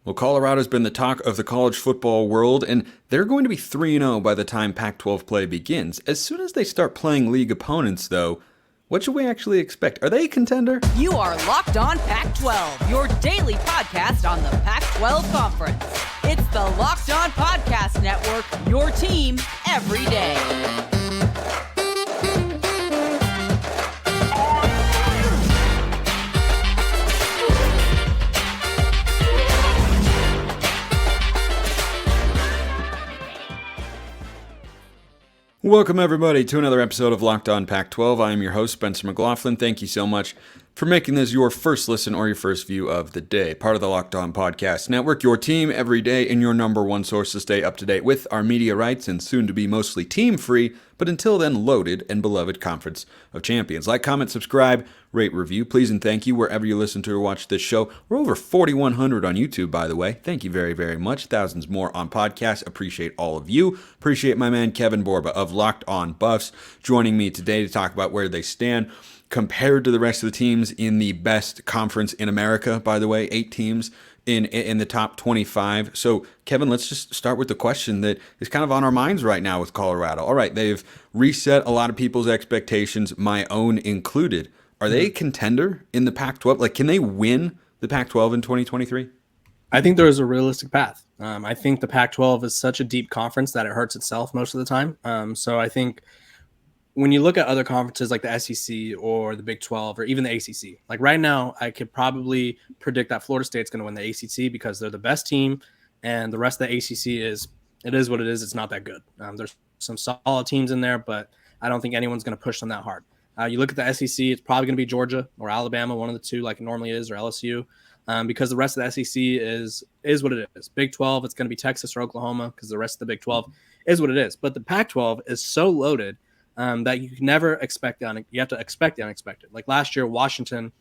Well, Colorado's been the talk of the college football world, and they're going to be 3-0 by the time Pac-12 play begins. As soon as they start playing league opponents, though, what should we actually expect? Are they a contender? You are Locked On Pac-12, your daily podcast on the Pac-12 Conference. It's the Locked On Podcast Network, your team every day. Welcome, everybody, to another episode of Locked On Pac-12. I am your host, Spencer McLaughlin. Thank you so much for making this your first listen or your first view of the day. Part of the Locked On Podcast Network, your team every day, and your number one source to stay up to date with our media rights and soon to be mostly team-free, but until then loaded and beloved Conference of Champions. Like, comment, subscribe, rate, review, please, and thank you wherever you listen to or watch this show. We're over 4,100 on YouTube, by the way. Thank you very, very much. Thousands more on podcasts. Appreciate all of you. Appreciate my man Kevin Borba of Locked On Buffs joining me today to talk about where they stand compared to the rest of the teams in the best conference in America, by the way, 8 teams in the top 25. So, Kevin, let's just start with the question that is kind of on our minds right now with Colorado. All right, they've reset a lot of people's expectations, my own included. Are they a contender in the Pac-12? Like, can they win the Pac-12 in 2023? I think there is a realistic path. I think the Pac-12 is such a deep conference that it hurts itself most of the time. So I think when you look at other conferences like the SEC or the Big 12 or even the ACC, like right now, I could probably predict that Florida State's going to win the ACC because they're the best team, and the rest of the ACC is what it is. It's not that good. There's some solid teams in there, but I don't think anyone's going to push them that hard. You look at the SEC, it's probably going to be Georgia or Alabama, one of the two, like it normally is, or LSU, because the rest of the SEC is what it is. Big 12, it's going to be Texas or Oklahoma because the rest of the Big 12 is what it is. But the Pac-12 is so loaded that you can never expect you have to expect the unexpected. Like last year, Washington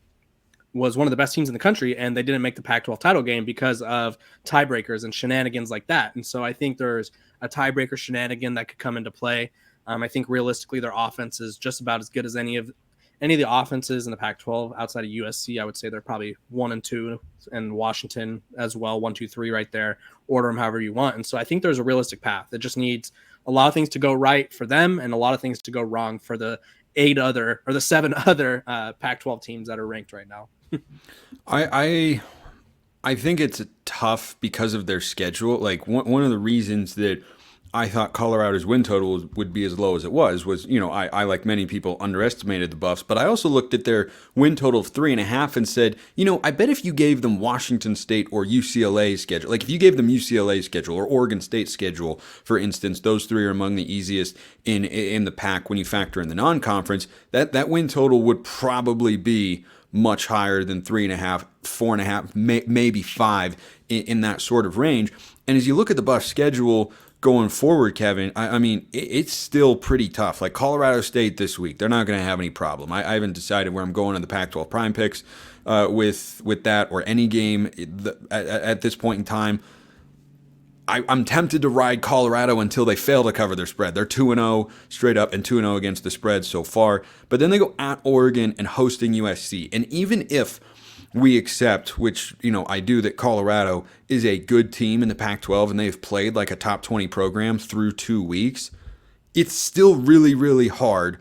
was one of the best teams in the country, and they didn't make the Pac-12 title game because of tiebreakers and shenanigans like that. And so I think there's a tiebreaker shenanigan that could come into play. I think realistically their offense is just about as good as any of the offenses in the Pac-12 outside of USC. I would say they're probably 1 and 2, and Washington as well, 1, 2, 3 right there. Order them however you want. And so I think there's a realistic path. It just needs a lot of things to go right for them and a lot of things to go wrong for the 7 other Pac-12 teams that are ranked right now. I think it's tough because of their schedule. Like one of the reasons that I thought Colorado's win total would be as low as it was, I like many people, underestimated the Buffs, but I also looked at their win total of 3.5 and said, I bet if you gave them Washington State or UCLA schedule, like if you gave them UCLA schedule or Oregon State schedule, for instance, those three are among the easiest in the pack when you factor in the non-conference, that win total would probably be much higher than 3.5, 4.5, maybe 5 in that sort of range. And as you look at the Buffs schedule going forward, Kevin, I mean, it's still pretty tough. Like Colorado State this week, they're not going to have any problem. I haven't decided where I'm going on the Pac-12 Prime Picks with that or any game at this point in time. I'm tempted to ride Colorado until they fail to cover their spread. They're 2-0 straight up and 2-0 against the spread so far. But then they go at Oregon and hosting USC. And even if we accept, which, I do, that Colorado is a good team in the Pac-12 and they've played like a top 20 program through 2 weeks, it's still really, really hard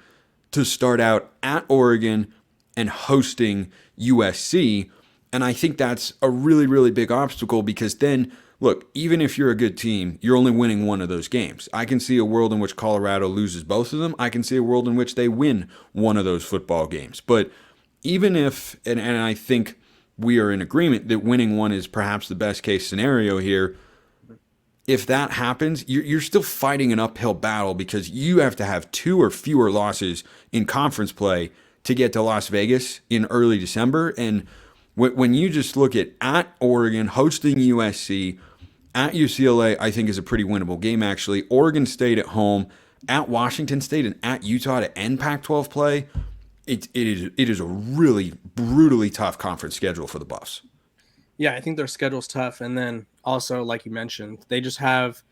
to start out at Oregon and hosting USC. And I think that's a really, really big obstacle because then, look, even if you're a good team, you're only winning one of those games. I can see a world in which Colorado loses both of them. I can see a world in which they win one of those football games. But even if, and I think we are in agreement that winning one is perhaps the best case scenario here, if that happens, you're still fighting an uphill battle because you have to have 2 or fewer losses in conference play to get to Las Vegas in early December. And when you just look at Oregon hosting USC, at UCLA, I think is a pretty winnable game, actually. Oregon State at home, at Washington State, and at Utah to end Pac-12 play. It is a really brutally tough conference schedule for the Buffs. Yeah, I think their schedule's tough. And then also, like you mentioned, they just have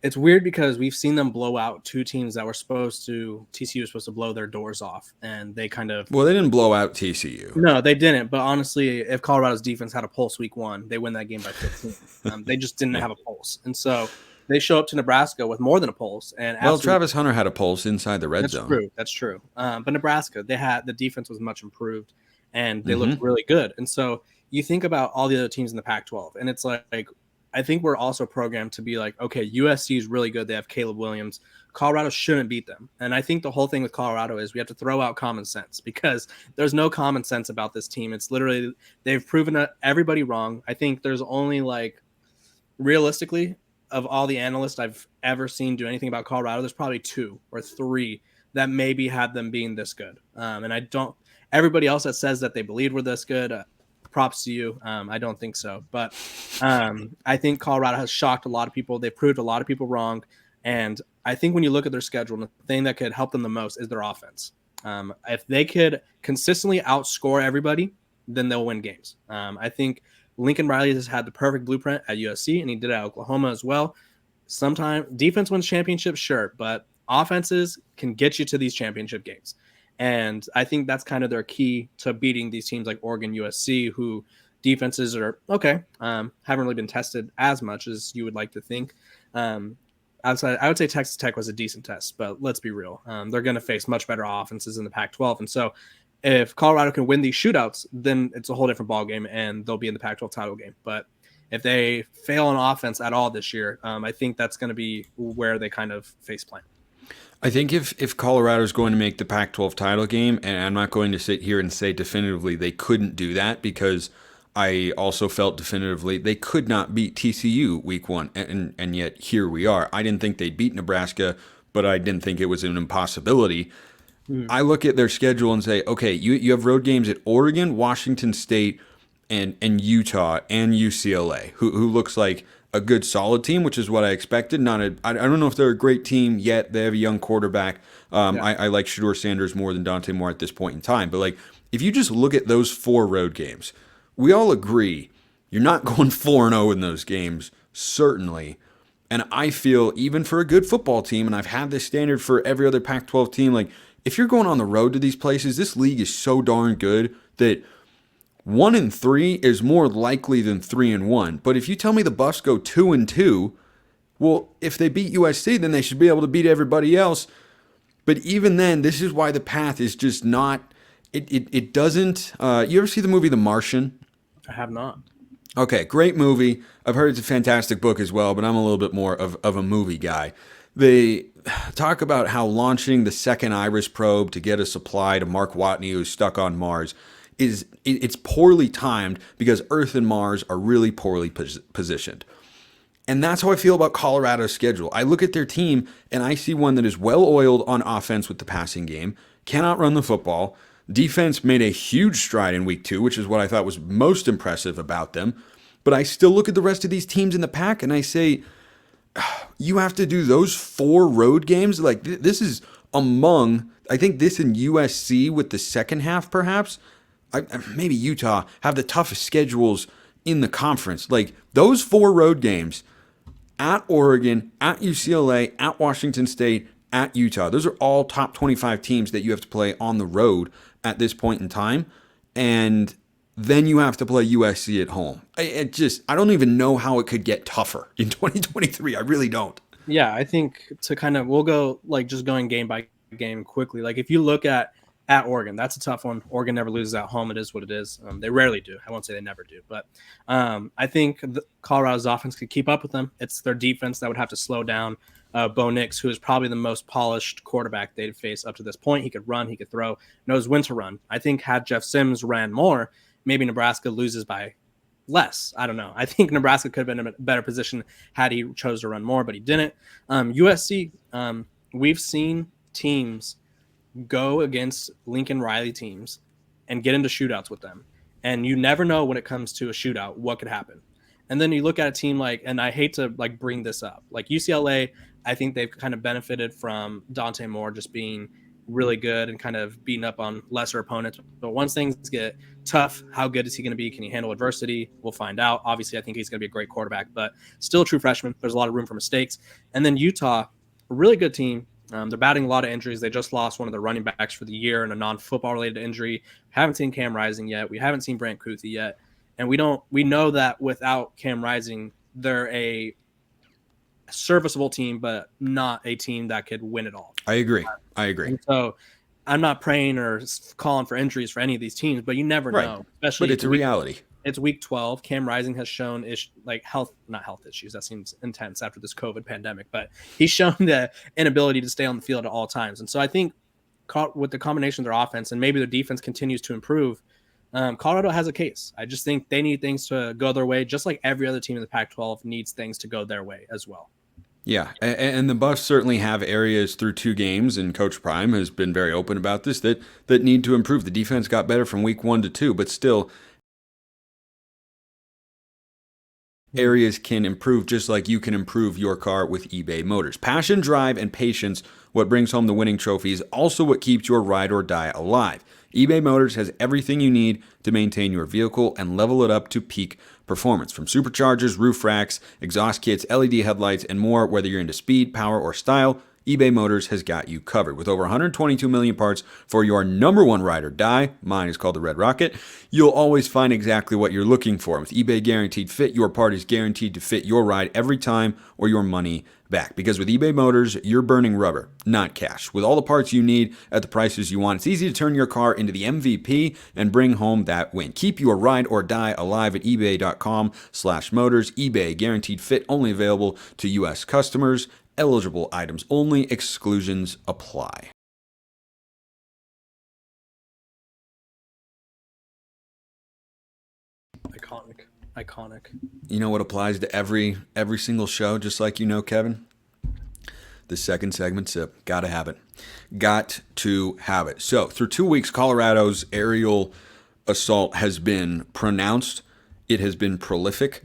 it's weird because we've seen them blow out two teams that were TCU was supposed to blow their doors off, and they kind of. Well, they didn't blow out TCU. No, they didn't. But honestly, if Colorado's defense had a pulse week 1, they win that game by 15. They just didn't have a pulse, and so they show up to Nebraska with more than a pulse. And Travis Hunter had a pulse inside the red zone. That's true. But Nebraska, the defense was much improved, and they looked really good. And so you think about all the other teams in the Pac-12, and it's like I think we're also programmed to be like, okay, USC is really good. They have Caleb Williams. Colorado shouldn't beat them. And I think the whole thing with Colorado is we have to throw out common sense because there's no common sense about this team. It's literally they've proven everybody wrong. I think there's only realistically of all the analysts I've ever seen do anything about Colorado, there's probably 2 or 3 that maybe had them being this good. And everybody else that says that they believe we're this good, props to you. I don't think so. But I think Colorado has shocked a lot of people. They proved a lot of people wrong. And I think when you look at their schedule, the thing that could help them the most is their offense. If they could consistently outscore everybody, then they'll win games. I think Lincoln Riley has had the perfect blueprint at USC, and he did it at Oklahoma as well. Sometimes defense wins championships, sure, but offenses can get you to these championship games. And I think that's kind of their key to beating these teams like Oregon, USC, who defenses are okay, haven't really been tested as much as you would like to think. Outside, I would say Texas Tech was a decent test, but let's be real. They're going to face much better offenses in the Pac-12. And so if Colorado can win these shootouts, then it's a whole different ballgame, and they'll be in the Pac-12 title game. But if they fail on offense at all this year, I think that's going to be where they kind of face plant. I think if Colorado is going to make the Pac-12 title game, and I'm not going to sit here and say definitively they couldn't do that because I also felt definitively they could not beat TCU week 1, and yet here we are. I didn't think they'd beat Nebraska, but I didn't think it was an impossibility. I look at their schedule and say, okay, you have road games at Oregon, Washington State, and Utah, and UCLA, who looks like a good solid team, which is what I expected. I don't know if they're a great team yet. They have a young quarterback. I like Shedeur Sanders more than Dante Moore at this point in time. But if you just look at those 4 road games, we all agree you're not going 4-0 in those games, certainly. And I feel even for a good football team, and I've had this standard for every other Pac-12 team, if you're going on the road to these places, this league is so darn good that 1-3 is more likely than 3-1. But if you tell me the Buffs go 2-2, well, if they beat USC, then they should be able to beat everybody else. But even then, this is why the path is just not. It doesn't. You ever see the movie The Martian? I have not. Okay, great movie. I've heard it's a fantastic book as well, but I'm a little bit more of a movie guy. They talk about how launching the second Iris probe to get a supply to Mark Watney, who's stuck on Mars, it's poorly timed because Earth and Mars are really poorly positioned. And that's how I feel about Colorado's schedule. I look at their team and I see one that is well-oiled on offense with the passing game, cannot run the football. Defense made a huge stride in week 2, which is what I thought was most impressive about them. But I still look at the rest of these teams in the pack and I say, you have to do those 4 road games? This is among, I think this and USC with the second half perhaps, maybe Utah, have the toughest schedules in the conference. Those 4 road games at Oregon, at UCLA, at Washington State, at Utah. Those are all top 25 teams that you have to play on the road at this point in time. And then you have to play USC at home. I don't even know how it could get tougher in 2023. I really don't. Yeah, I think we'll go just going game by game quickly. If you look at Oregon, that's a tough one. Oregon never loses at home. It is what it is. They rarely do. I won't say they never do, but I think Colorado's offense could keep up with them. It's their defense that would have to slow down Bo Nix, who is probably the most polished quarterback they'd face up to this point. He could run, he could throw, knows when to run. I think had Jeff Sims ran more, maybe Nebraska loses by less. I don't know. I think Nebraska could have been in a better position had he chose to run more, but he didn't. USC, we've seen teams go against Lincoln Riley teams and get into shootouts with them. And you never know when it comes to a shootout what could happen. And then you look at a team and I hate to bring this up, UCLA, I think they've kind of benefited from Dante Moore just being really good and kind of beating up on lesser opponents. But once things get tough, how good is he going to be? Can he handle adversity? We'll find out. Obviously, I think he's going to be a great quarterback, but still a true freshman. There's a lot of room for mistakes. And then Utah, a really good team. They're batting a lot of injuries. They just lost one of their running backs for the year in a non-football related injury. Haven't seen Cam Rising yet. We haven't seen Brant Kuthi yet. And we know that without Cam Rising, they're a serviceable team, but not a team that could win it all. I agree. And so I'm not praying or calling for injuries for any of these teams, but you never know. Especially, but it's a reality. It's week 12. Cam Rising has shown not health issues. That seems intense after this COVID pandemic, but he's shown the inability to stay on the field at all times. And so I think with the combination of their offense and maybe their defense continues to improve, Colorado has a case. I just think they need things to go their way, just like every other team in the Pac-12 needs things to go their way as well. Yeah, and the Buffs certainly have areas through 2 games, and Coach Prime has been very open about this, that need to improve. The defense got better from week 1 to 2, but still areas can improve just like you can improve your car with eBay Motors. Passion, drive, and patience, what brings home the winning trophy, is also what keeps your ride or die alive. eBay Motors has everything you need to maintain your vehicle and level it up to peak performance. From superchargers, roof racks, exhaust kits, LED headlights, and more, whether you're into speed, power, or style, eBay Motors has got you covered. With over 122 million parts for your number one ride or die, mine is called the Red Rocket, you'll always find exactly what you're looking for. With eBay Guaranteed Fit, your part is guaranteed to fit your ride every time or your money back. Because with eBay Motors, you're burning rubber, not cash. With all the parts you need at the prices you want, it's easy to turn your car into the MVP and bring home that win. Keep your ride or die alive at ebay.com/motors. eBay Guaranteed Fit, only available to U.S. customers. Eligible items only. Exclusions apply. Iconic. You know what applies to every single show, just like you know, Kevin? The second segment sip. Gotta have it. Got to have it. So, through 2 weeks, Colorado's aerial assault has been pronounced. It has been prolific.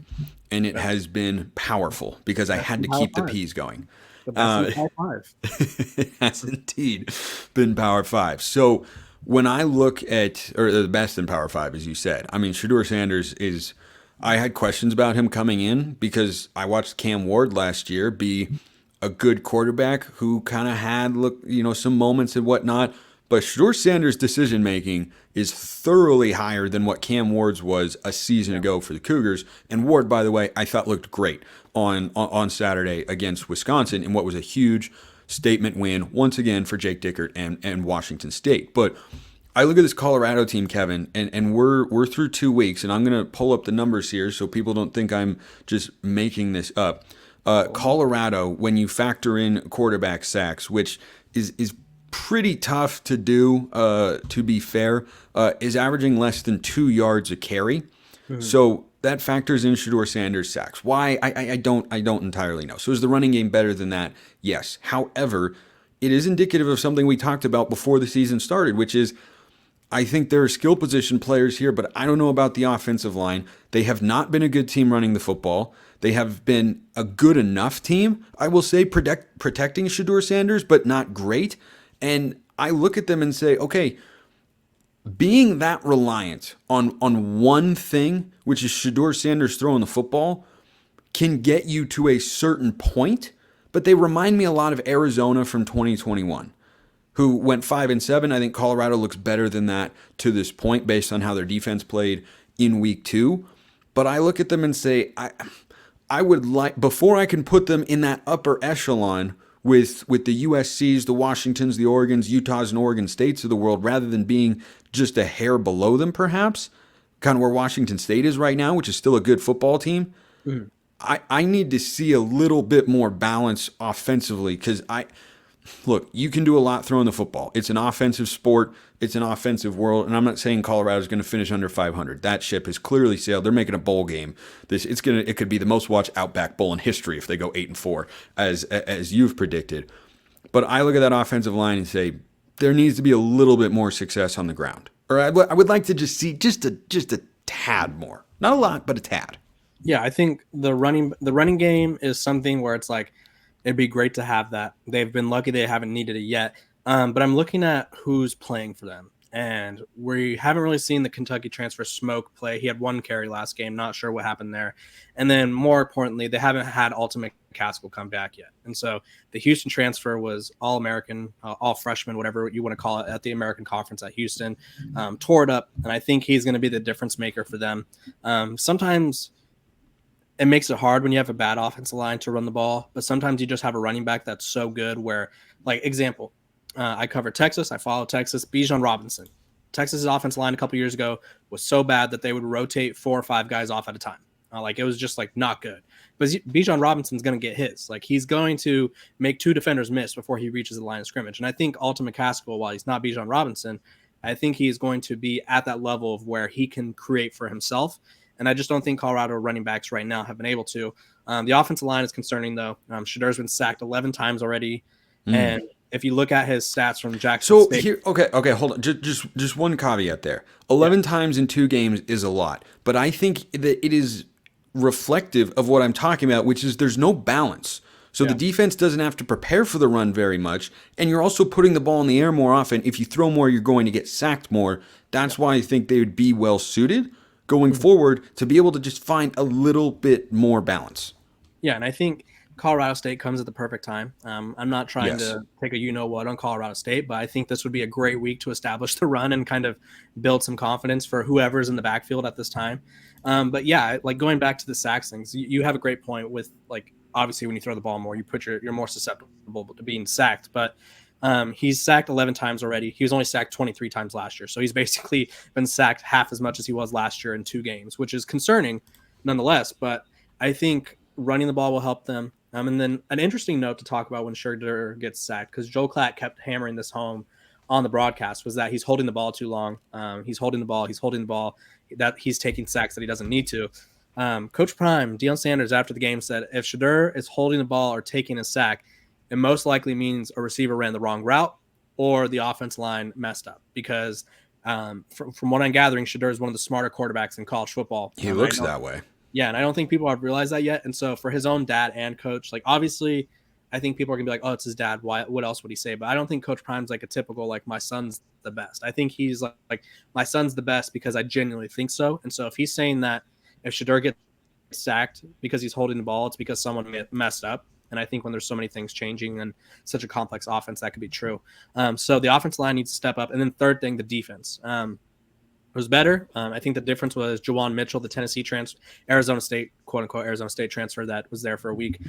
And it has been powerful because I had to keep the P's going. The best in Power 5. It has indeed been Power 5. So when I look at, or the best in Power 5, as you said, I mean, Shedeur Sanders is, I had questions about him coming in because I watched Cam Ward last year be a good quarterback who kind of had, some moments and whatnot. But Shedeur Sanders' decision-making is thoroughly higher than what Cam Ward's was a season ago for the Cougars. And Ward, by the way, I thought looked great on Saturday against Wisconsin in what was a huge statement win, once again, for Jake Dickert and Washington State. But I look at this Colorado team, Kevin, and we're through 2 weeks, and I'm going to pull up the numbers here so people don't think I'm just making this up. Colorado, when you factor in quarterback sacks, which is pretty tough to do, to be fair, is averaging less than 2 yards a carry. Mm-hmm. So that factors in Shedeur Sanders' sacks. Why? I don't entirely know. So is the running game better than that? Yes. However, it is indicative of something we talked about before the season started, which is I think there are skill position players here, but I don't know about the offensive line. They have not been a good team running the football. They have been a good enough team, I will say, protecting Shedeur Sanders, but not great. And I look at them and say, okay, being that reliant on one thing, which is Shedeur Sanders throwing the football, can get you to a certain point, but they remind me a lot of Arizona from 2021, who went 5-7. I think Colorado looks better than that to this point based on how their defense played in week 2. But I look at them and say, I would like, before I can put them in that upper echelon with the USCs, the Washingtons, the Oregons, Utahs, and Oregon States of the world, rather than being just a hair below them, perhaps, kind of where Washington State is right now, which is still a good football team. Mm. I need to see a little bit more balance offensively because look, you can do a lot throwing the football. It's an offensive sport. It's an offensive world. And I'm not saying Colorado's going to finish under 500. That ship has clearly sailed. They're making a bowl game. It could be the most watched Outback Bowl in history if they go 8-4, as you've predicted. But I look at that offensive line and say there needs to be a little bit more success on the ground. Or I would like to just see just a tad more. Not a lot, but a tad. Yeah, I think the running game is something where it's like, it'd be great to have that. They've been lucky they haven't needed it yet. But I'm looking at who's playing for them. And we haven't really seen the Kentucky transfer Smoke play. He had 1 carry last game. Not sure what happened there. And then more importantly, they haven't had Ultimate McCaskill come back yet. And so the Houston transfer was all-American, all freshman, whatever you want to call it, at the American Conference at Houston. Tore it up. And I think he's going to be the difference maker for them. Sometimes it makes it hard when you have a bad offensive line to run the ball. But sometimes you just have a running back that's so good where, like, example, I covered Texas. I follow Texas. Bijan Robinson. Texas's offensive line a couple years ago was so bad that they would rotate 4 or 5 guys off at a time. Like, it was just like not good. But Bijan Robinson's going to get his. Like, he's going to make 2 defenders miss before he reaches the line of scrimmage. And I think Ultimate McCaskill, while he's not Bijan Robinson, I think he's going to be at that level of where he can create for himself. And I just don't think Colorado running backs right now have been able to. The offensive line is concerning, though. Shedur's been sacked 11 times already. And if you look at his stats from Jackson State. Here, okay, hold on. Just one caveat there. 11 times in 2 games is a lot, but I think that it is reflective of what I'm talking about, which is there's no balance. So the defense doesn't have to prepare for the run very much, and you're also putting the ball in the air more often. If you throw more, you're going to get sacked more. That's why I think they would be well suited going forward to be able to just find a little bit more balance. Yeah, and I think Colorado State comes at the perfect time. I'm not trying to take a you-know-what on Colorado State, but I think this would be a great week to establish the run and kind of build some confidence for whoever's in the backfield at this time. But yeah, like going back to the sacks things, you have a great point with, like, obviously when you throw the ball more, you're more susceptible to being sacked. But he's sacked 11 times already. He was only sacked 23 times last year. So he's basically been sacked half as much as he was last year in 2 games, which is concerning nonetheless. But I think running the ball will help them. And then an interesting note to talk about when Shedeur gets sacked, because Joel Klatt kept hammering this home on the broadcast, was that he's holding the ball too long. He's holding the ball, that he's taking sacks that he doesn't need to. Coach Prime, Deion Sanders, after the game said, if Shedeur is holding the ball or taking a sack, it most likely means a receiver ran the wrong route or the offense line messed up. Because from what I'm gathering, Shedeur is one of the smarter quarterbacks in college football. He looks that way. Yeah, and I don't think people have realized that yet. And so for his own dad and coach, like, obviously, I think people are going to be like, oh, it's his dad. Why? What else would he say? But I don't think Coach Prime's like a typical, like, my son's the best. I think he's like my son's the best because I genuinely think so. And so if he's saying that if Shedeur gets sacked because he's holding the ball, it's because someone messed up. And I think when there's so many things changing and such a complex offense, that could be true. So the offensive line needs to step up. And then third thing, the defense. Was better. I think the difference was Jawan Mitchell, the Tennessee Arizona State, quote unquote, Arizona State transfer that was there for a week.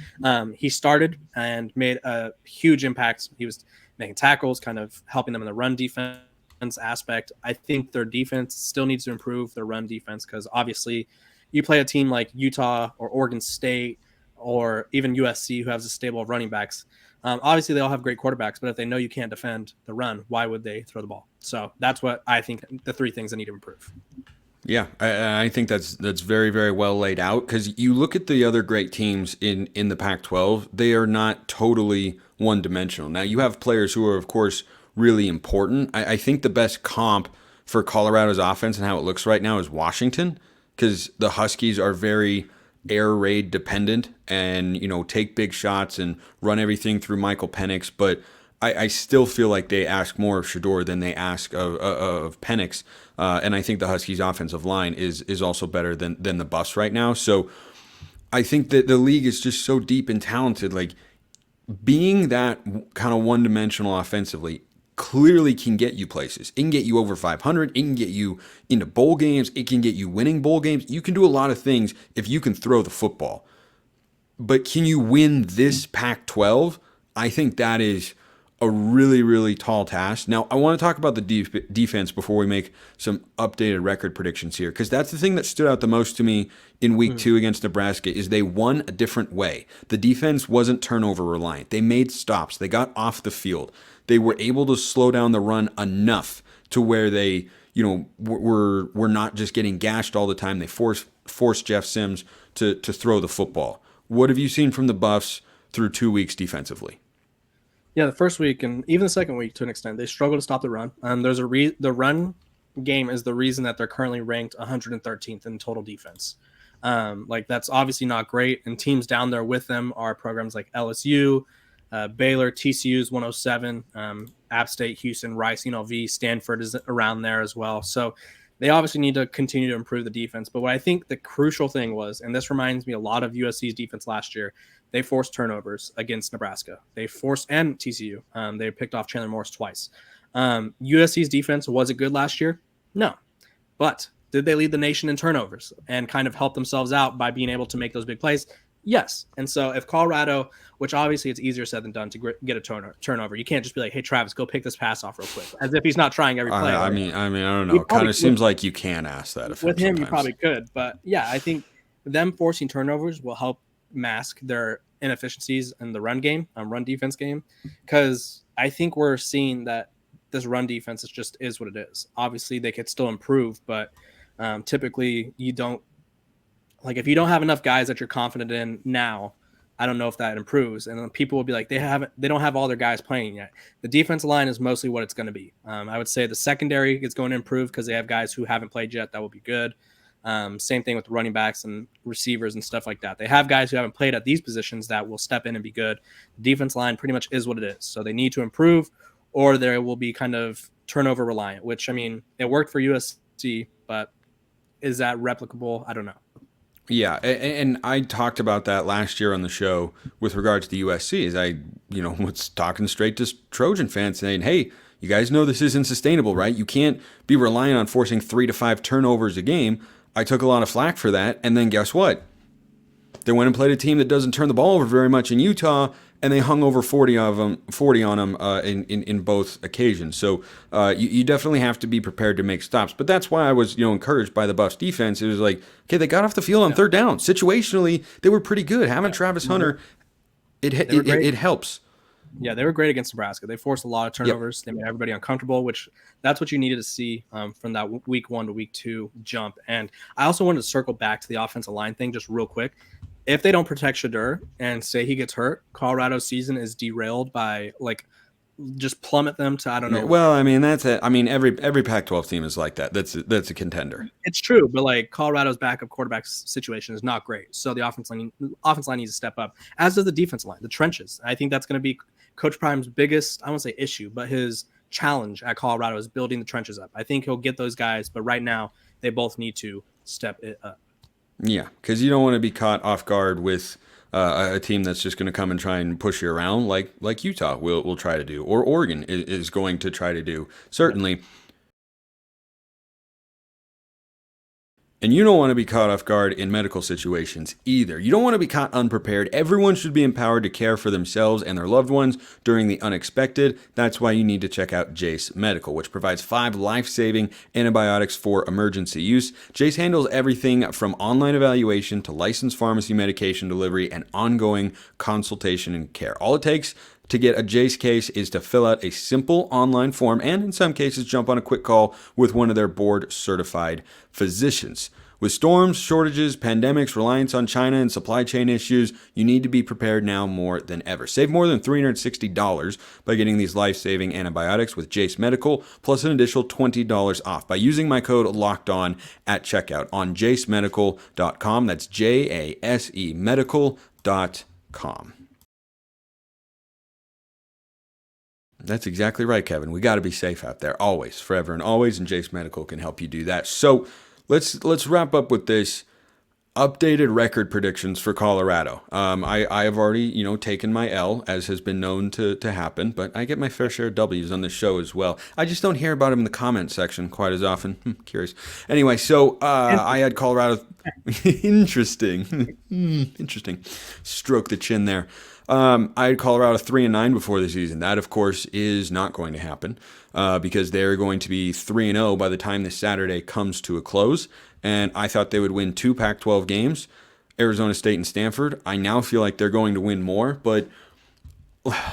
He started and made a huge impact. He was making tackles, kind of helping them in the run defense aspect. I think their defense still needs to improve, their run defense, because obviously you play a team like Utah or Oregon State or even USC who has a stable of running backs. Obviously, they all have great quarterbacks, but if they know you can't defend the run, why would they throw the ball? So that's what I think the 3 things that need to improve. Yeah, I think that's very, very well laid out, because you look at the other great teams in the Pac-12, they are not totally one-dimensional. Now, you have players who are, of course, really important. I think the best comp for Colorado's offense and how it looks right now is Washington, because the Huskies are very air raid dependent and, take big shots and run everything through Michael Penix. But I still feel like they ask more of Shedeur than they ask of Penix. And I think the Huskies offensive line is also better than the Buffs right now. So I think that the league is just so deep and talented. Like, being that kind of one-dimensional offensively clearly can get you places. It can get you over 500. It can get you into bowl games. It can get you winning bowl games. You can do a lot of things if you can throw the football. But can you win this Pac-12? I think that is a really, really tall task. Now, I want to talk about the defense before we make some updated record predictions here, because that's the thing that stood out the most to me in week 2 against Nebraska is they won a different way. The defense wasn't turnover reliant. They made stops. They got off the field. They were able to slow down the run enough to where they, were not just getting gashed all the time. They forced Jeff Sims to throw the football. What have you seen from the Buffs through 2 weeks defensively? Yeah, the first week and even the second week to an extent, they struggle to stop the run. The run game is the reason that they're currently ranked 113th in total defense. That's obviously not great. And teams down there with them are programs like LSU, Baylor, TCU's 107, App State, Houston, Rice, UNLV, Stanford is around there as well. So they obviously need to continue to improve the defense. But what I think the crucial thing was, and this reminds me a lot of USC's defense last year, they forced turnovers against Nebraska. They forced, and TCU, they picked off Chandler Morris twice. USC's defense, was it good last year? No. But did they lead the nation in turnovers and kind of help themselves out by being able to make those big plays? Yes. And so if Colorado, which obviously it's easier said than done to get a turnover, you can't just be like, hey, Travis, go pick this pass off real quick, as if he's not trying every play. I mean, I don't know. It kind of seems like you can ask that. With him, sometimes. You probably could. But yeah, I think them forcing turnovers will help mask their inefficiencies in the run defense game, because I think we're seeing that this run defense is what it is. Obviously, they could still improve, but typically you don't. Like, if you don't have enough guys that you're confident in now, I don't know if that improves. And then people will be like, they don't have all their guys playing yet. The defensive line is mostly what it's going to be. I would say the secondary is going to improve because they have guys who haven't played yet. That will be good. Same thing with running backs and receivers and stuff like that. They have guys who haven't played at these positions that will step in and be good. The defense line pretty much is what it is. So they need to improve, or there will be kind of turnover reliant, which, I mean, it worked for USC, but is that replicable? I don't know. Yeah, and I talked about that last year on the show with regards to USC. As I, was talking straight to Trojan fans saying, hey, you guys know this isn't sustainable, right? You can't be relying on forcing 3 to 5 turnovers a game. I took a lot of flack for that, and then guess what? They went and played a team that doesn't turn the ball over very much in Utah, and they hung over 40 on them in both occasions. So you definitely have to be prepared to make stops. But that's why I was encouraged by the Buffs defense. It was like, okay, they got off the field on third down. Situationally, they were pretty good. Having Travis Hunter, it helps. Yeah, they were great against Nebraska. They forced a lot of turnovers. They made everybody uncomfortable, which that's what you needed to see from that week 1 to week 2 jump. And I also wanted to circle back to the offensive line thing just real quick. If they don't protect Shadur and say he gets hurt, Colorado's season is derailed by just plummet them to, I don't know. Well, I mean, that's it. I mean, every Pac-12 team is like that. That's a contender. It's true, but Colorado's backup quarterback situation is not great. So the offense line needs to step up, as does the defensive line, the trenches. I think that's going to be Coach Prime's biggest, I won't say issue, but his challenge at Colorado is building the trenches up. I think he'll get those guys, but right now they both need to step it up. Yeah, because you don't want to be caught off guard with a team that's just going to come and try and push you around like Utah will try to do, or Oregon is going to try to do, certainly. And you don't want to be caught off guard in medical situations either. You don't want to be caught unprepared. Everyone should be empowered to care for themselves and their loved ones during the unexpected. That's why you need to check out Jace Medical, which provides 5 life-saving antibiotics for emergency use. Jace handles everything from online evaluation to licensed pharmacy medication delivery and ongoing consultation and care. All it takes to get a Jace case is to fill out a simple online form and, in some cases, jump on a quick call with one of their board-certified physicians. With storms, shortages, pandemics, reliance on China, and supply chain issues, you need to be prepared now more than ever. Save more than $360 by getting these life-saving antibiotics with Jace Medical, plus an additional $20 off by using my code LOCKEDON at checkout on jacemedical.com. That's JASE medical.com. That's exactly right, Kevin. We got to be safe out there, always, forever and always, and Jace Medical can help you do that. So let's wrap up with this updated record predictions for Colorado. I have already, taken my L, as has been known to happen, but I get my fair share of W's on this show as well. I just don't hear about them in the comment section quite as often. Curious. Anyway, so I had Colorado. Interesting. Interesting. Stroke the chin there. I had Colorado 3-9 before the season. That, of course, is not going to happen because they're going to be 3-0 by the time this Saturday comes to a close. And I thought they would win 2 Pac-12 games, Arizona State and Stanford. I now feel like they're going to win more, but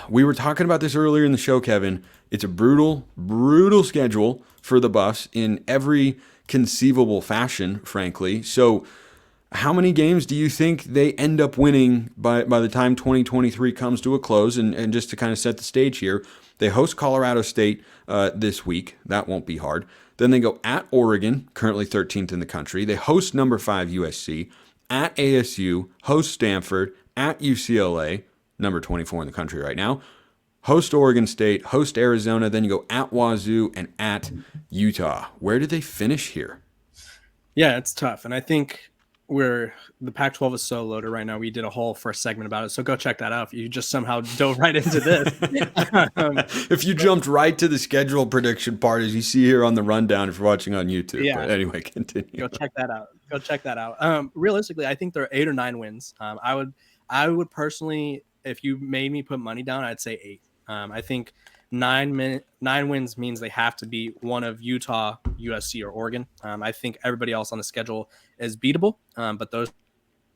we were talking about this earlier in the show, Kevin. It's a brutal, brutal schedule for the Buffs in every conceivable fashion, frankly. So how many games do you think they end up winning by the time 2023 comes to a close? And just to kind of set the stage here, they host Colorado State this week. That won't be hard. Then they go at Oregon, currently 13th in the country. They host number 5 USC, at ASU, host Stanford, at UCLA, number 24 in the country right now. Host Oregon State, host Arizona, then you go at Wazoo and at Utah. Where did they finish here? Yeah, it's tough. And I think the Pac-12 is so loaded right now. We did a whole first segment about it. So go check that out if you just somehow dove right into this. If you jumped right to the schedule prediction part, as you see here on the rundown, if you're watching on YouTube. Yeah. But anyway, continue. Go check that out. Realistically, I think there are 8 or 9 wins. I would personally, if you made me put money down, I'd say 8. I think 9 wins means they have to be one of Utah, USC, or Oregon. I think everybody else on the schedule is beatable, but those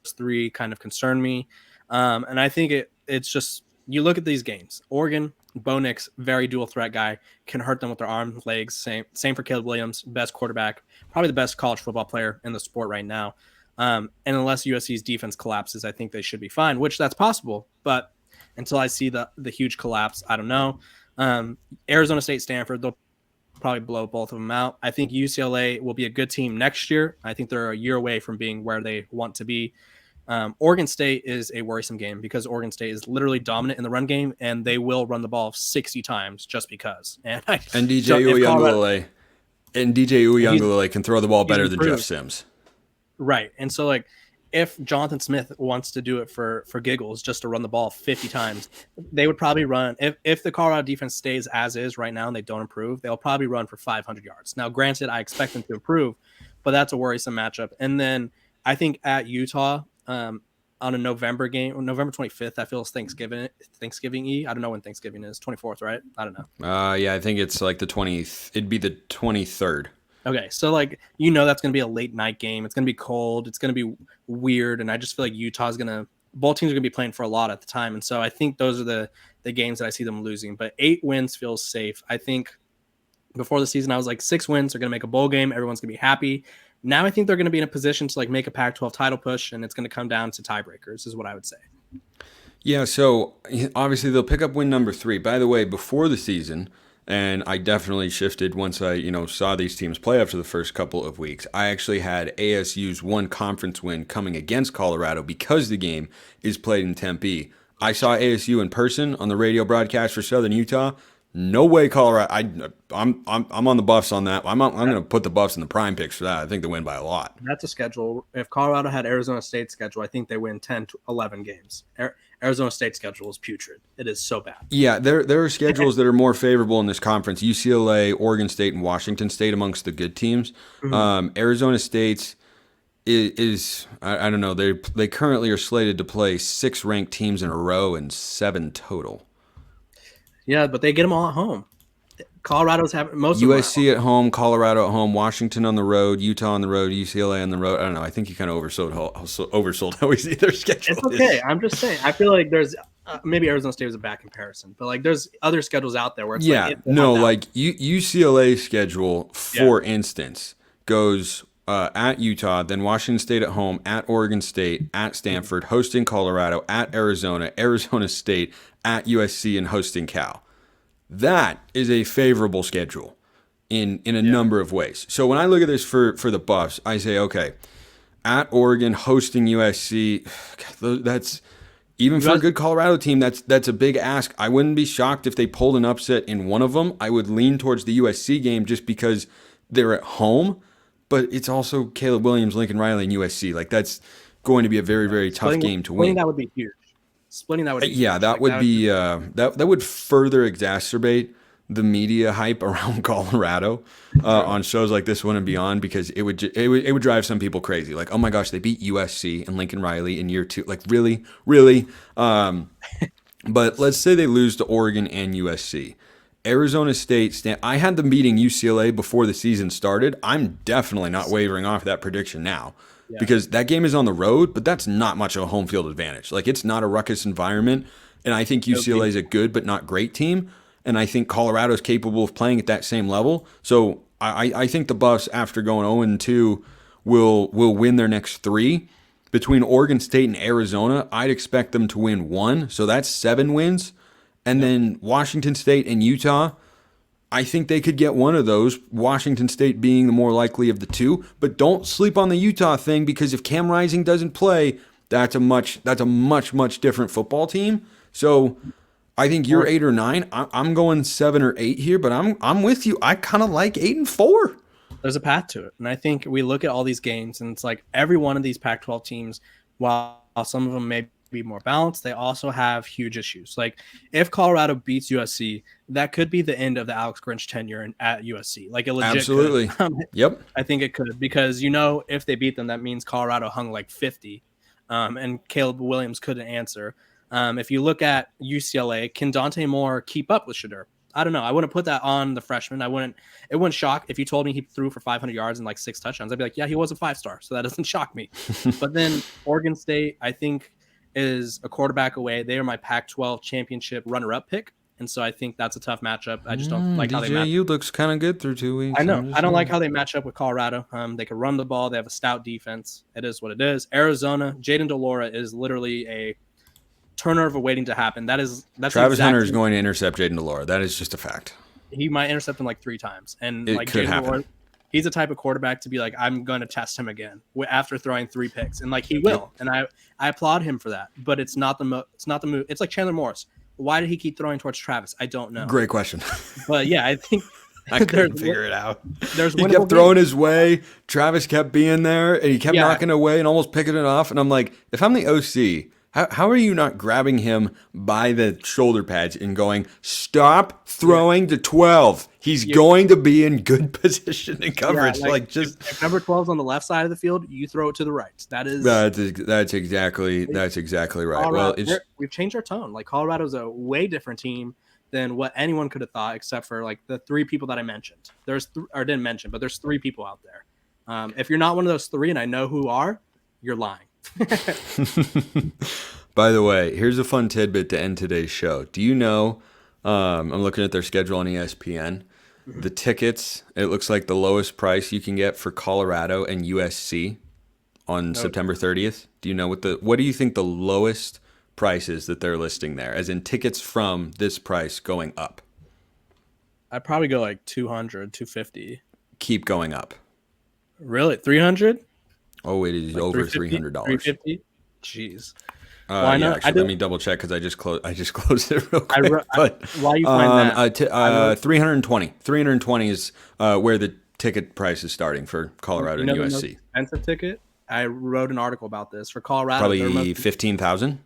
3 kind of concern me. And I think it's just, you look at these games. Oregon, Bo Nix, very dual threat guy, can hurt them with their arms, legs. Same for Caleb Williams, best quarterback, probably the best college football player in the sport right now. And unless USC's defense collapses, I think they should be fine, which that's possible. But until I see the huge collapse, I don't know. Arizona State, Stanford, they'll probably blow both of them out. I think UCLA will be a good team next year. I think they're a year away from being where they want to be. Oregon State is a worrisome game because Oregon State is literally dominant in the run game, and they will run the ball 60 times just because. And DJ Uiagalelei can throw the ball better than Jeff Sims. Right. And so, like, if Jonathan Smith wants to do it for giggles, just to run the ball 50 times, they would probably run. If the Colorado defense stays as is right now and they don't improve, they'll probably run for 500 yards. Now, granted, I expect them to improve, but that's a worrisome matchup. And then I think at Utah, on a November game, November 25th, that feels Thanksgiving-y. I don't know when Thanksgiving is. 24th, right? I don't know. Yeah, I think it's like the 20th. It'd be the 23rd. Okay, so like, that's going to be a late night game. It's going to be cold. It's going to be weird, and I just feel like both teams are going to be playing for a lot at the time, and so I think those are the games that I see them losing. But 8 wins feels safe. I think before the season I was like 6 wins are going to make a bowl game. Everyone's going to be happy. Now I think they're going to be in a position to like make a Pac-12 title push, and it's going to come down to tiebreakers is what I would say. Yeah, so obviously they'll pick up win number 3. By the way, before the season, and I definitely shifted once I, saw these teams play after the first couple of weeks. I actually had ASU's one conference win coming against Colorado because the game is played in Tempe. I saw ASU in person on the radio broadcast for Southern Utah. No way, Colorado. I'm on the Buffs on that. I'm going to put the Buffs in the prime picks for that. I think they win by a lot. That's a schedule. If Colorado had Arizona State's schedule, I think they win 10 to 11 games. Arizona State's schedule is putrid. It is so bad. Yeah, there are schedules that are more favorable in this conference. UCLA, Oregon State, and Washington State amongst the good teams. Mm-hmm. Arizona State is I don't know. They currently are slated to play 6 ranked teams in a row and 7 total. Yeah, but they get them all at home. Colorado's having most of USC at home, Colorado at home, Washington on the road, Utah on the road, UCLA on the road. I don't know. I think you kind of oversold how we see their schedule. It's okay. I'm just saying. I feel like there's maybe Arizona State was a bad comparison, but like there's other schedules out there where it's UCLA's schedule, for instance, goes at Utah, then Washington State at home, at Oregon State, at Stanford, hosting Colorado, at Arizona, Arizona State, at USC, and hosting Cal. That is a favorable schedule in a number of ways. So when I look at this for the Buffs, I say, okay, at Oregon, hosting USC, that's even for a good Colorado team, that's a big ask. I wouldn't be shocked if they pulled an upset in one of them. I would lean towards the USC game just because they're at home, but it's also Caleb Williams, Lincoln Riley, and USC. Like, that's going to be a very, very tough game to win. That would be huge. Splitting that would be huge. That would further exacerbate the media hype around Colorado on shows like this one and beyond, because it would drive some people crazy. Like, oh my gosh, they beat USC and Lincoln Riley in year 2. Like, really? But let's say they lose to Oregon and USC. Arizona State, I had them beating UCLA before the season started. I'm definitely not wavering off that prediction now. Yeah. Because that game is on the road, but that's not much of a home field advantage. Like, it's not a ruckus environment, and I think UCLA is a good but not great team, and I think Colorado is capable of playing at that same level. So I think the Buffs, after going 0-2, will win their next 3. Between Oregon State and Arizona, I'd expect them to win 1, so that's 7 wins. And then Washington State and Utah, I think they could get one of those, Washington State being the more likely of the 2. But don't sleep on the Utah thing, because if Cam Rising doesn't play, that's a much different football team. So I think you're 8 or 9. I'm going 7 or 8 here, but I'm with you. I kind of like 8 and 4. There's a path to it. And I think we look at all these games and it's like every one of these Pac-12 teams, while some of them may be more balanced, they also have huge issues. Like if Colorado beats USC, that could be the end of the Alex Grinch tenure at USC. Like it legit Absolutely. could. Yep. I think it could, because if they beat them, that means Colorado hung like 50, and Caleb Williams couldn't answer. If you look at UCLA, can Dante Moore keep up with Shedeur? I don't know. I wouldn't put that on the freshman. It wouldn't shock if you told me he threw for 500 yards and like 6 touchdowns. I'd be like, yeah, he was a 5-star, so that doesn't shock me. But then Oregon State, I think, is a quarterback away. They are my Pac-12 championship runner-up pick, and so I think that's a tough matchup. I just don't like how they match. DJU looks kind of good through 2 weeks. I know. I don't like how they match up with Colorado. They can run the ball. They have a stout defense. It is what it is. Arizona, Jaden DeLora is literally a turnover waiting to happen. That's Travis Hunter is going to intercept Jaden DeLora. That is just a fact. He might intercept him like 3 times, and it like could Jaden happen. DeLora, he's the type of quarterback to be like, I'm going to test him again after throwing 3 picks, and like he will, and I applaud him for that. But it's not the move. It's like Chandler Morris. Why did he keep throwing towards Travis? I don't know. Great question. But yeah, I think I couldn't figure it out. He kept throwing his way. Travis kept being there, and he kept knocking away and almost picking it off. And I'm like, if I'm the OC, how are you not grabbing him by the shoulder pads and going, stop throwing to 12? He's going to be in good position and coverage. Yeah, if number 12's on the left side of the field, you throw it to the right. That's exactly right. Colorado, well, we've changed our tone. Like Colorado's a way different team than what anyone could have thought, except for like the 3 people that I mentioned. Didn't mention, but there's 3 people out there. If you're not one of those 3, and I know who are, you're lying. By the way, here's a fun tidbit to end today's show. Do you know, I'm looking at their schedule on ESPN, the tickets, it looks like the lowest price you can get for Colorado and USC on September 30th. Do you know what do you think the lowest price is that they're listing there, as in tickets from this price going up? I'd probably go like 200, 250. Keep going up. Really? 300? Oh, it is like over $300. 350? Jeez. Why not? Actually, let me double check because I just closed it real quick. Why you find that? 320. 320 is where the ticket price is starting for Colorado and USC. The most expensive ticket? I wrote an article about this for Colorado. Probably 15,000.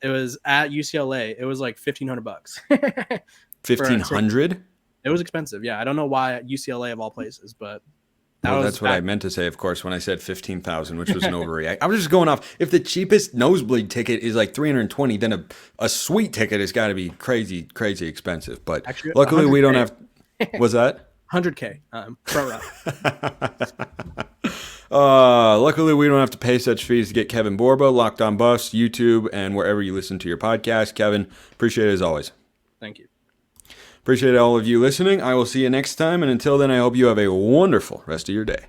It was at UCLA. It was like $1,500. 1,500? It was expensive. Yeah, I don't know why at UCLA of all places, but that's what I meant to say, of course, when I said 15,000, which was an overreact. I was just going off. If the cheapest nosebleed ticket is like 320, then a suite ticket has got to be crazy, crazy expensive. But actually, luckily, we don't have. Was that 100K pro rata? Luckily, we don't have to pay such fees to get Kevin Borba, Locked On Buffs, YouTube, and wherever you listen to your podcast. Kevin, appreciate it as always. Thank you. Appreciate all of you listening. I will see you next time. And until then, I hope you have a wonderful rest of your day.